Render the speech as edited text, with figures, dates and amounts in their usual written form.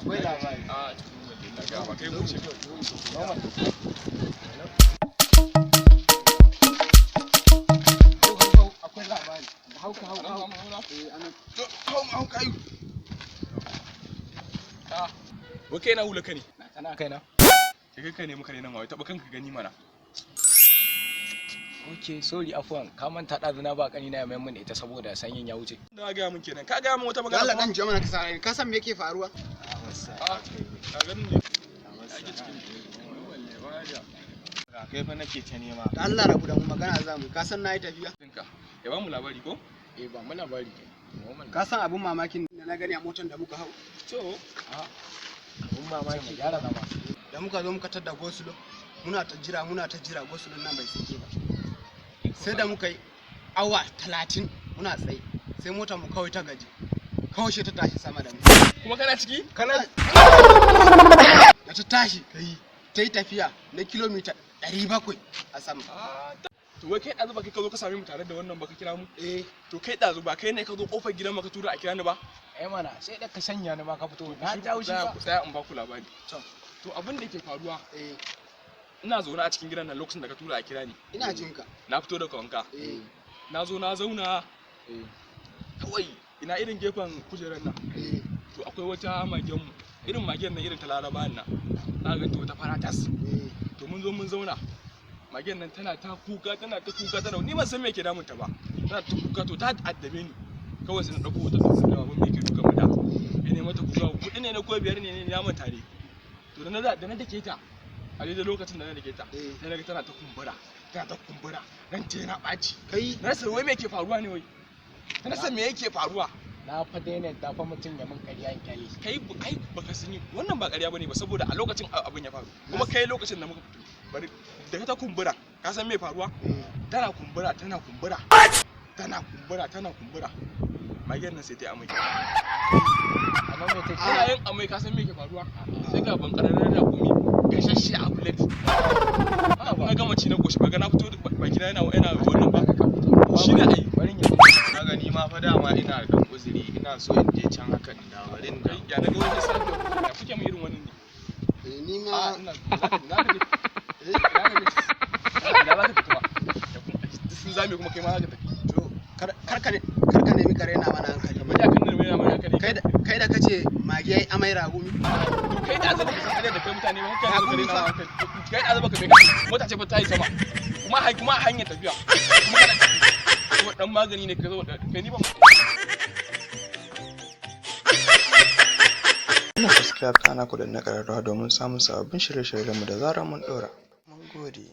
akwai labari. Ba kai wuce. Akwai labari. Hau. Kayu. Kai na hula ka ne? Tana kaina. Kai ne muka ne nan wai taba kanka gani mana. Ok, sorry afwan, ka manta ɗazuna ba ƙanina ya mayar mun ita saboda sanyin ya wuce. Na ga mun kenan. Ka ga mun wata magana. Allah dan jama'a ka san me yake faruwa? Ka ganin ne. Kai fa nake ta nema. Da Allah rabu da mu magana za mu. Ka san nayi tafiya? Ya ba mu labari ko? Ba mu labari. Ka san abun mamakin da na gani a motar da muka hau? To, Abun mamaki gyara zama. Da muka zo muka tadda gosulo, muna ta jira gosulon nan bai sake ba. Sai da muka yi awa 30 muna tsaye, sai motar mu kawai ta gaji. Kawai shi ta tashi sama da mu. kuma kana ciki? Da ta tashi ta yi tafiya na kilomita 700 a sama. To wai kai ɗazu ba kai ka zo ka same mu tare da wannan ba ka kira mu? To kai ɗazu ba kai ne ka zo ƙofar gidan maka tura a kira ni ba? Mana sai da ka sanya ni ma ka fito. Na jawo shi ba. Tsaya in ba ku labari. To abin da ke faruwa, ina zaune a cikin gidan nan lokacin da ka tura a kira ni. Ina jin ka. Na fito daga wanka. Na zo na zauna. Kawai ina irin gefen kujerar nan. To akwai wata magen mu. Irin magen nan irin ta Larabawan nan. Na ga wata fara tas. To mun zo mun zauna. Magen nan tana ta kuka tana ni ban san me ke damun ta ba. Tana ta kuka to ta addabe ni. Kawai sai na dauko wata tsotsi da babban me ke duka mu da. Ne mata kuka kudi ne na ko biyar ne ya manta ne. To da na dake ta a daidai lokacin da na dake ta sai na ga tana ta kumbura nan ce na ɓaci Kai na rasa wai me ke faruwa ne wai na san me yake faruwa. Na fa daina da fa mutum ya min ƙarya in kyale. Kai ai baka sani wannan ba ƙarya bane ba saboda a lokacin abin ya faru kuma kai lokacin da muka fito bari da ta kumbura ka san me faruwa tana kumbura magen nan sai ta amai. Amma me take? Ana yin amai ka san me ke faruwa sai ga ban ƙararren rakumi gashashe a plate. Na gama ci na goshi ba ga na fito baki na yana wannan ba shi ne ai Barin ya na gani ma fa dama ina da uzuri ina so in je can haka da barin da ya daga wani safiya ya kuke mu irin wannan ne. ni ma ina sun zame kuma kai ma za ka tafi. to karka nemi kare na mana hankali kamar ya kan nemi mana hankali kai da kace mage yayi amai ragumi to kai da azaba ka san da kai mutane ba kai da kare na hankali kai da azaba ka bai mota ce fa ta yi sama kuma hanyar tafiya kuma kana dan magani ne ka zo kai ni ba Ina subscribe kana ku da na ƙararrawa domin samun sababbin shirye-shiryenmu da zarar mun ɗora. Mun gode.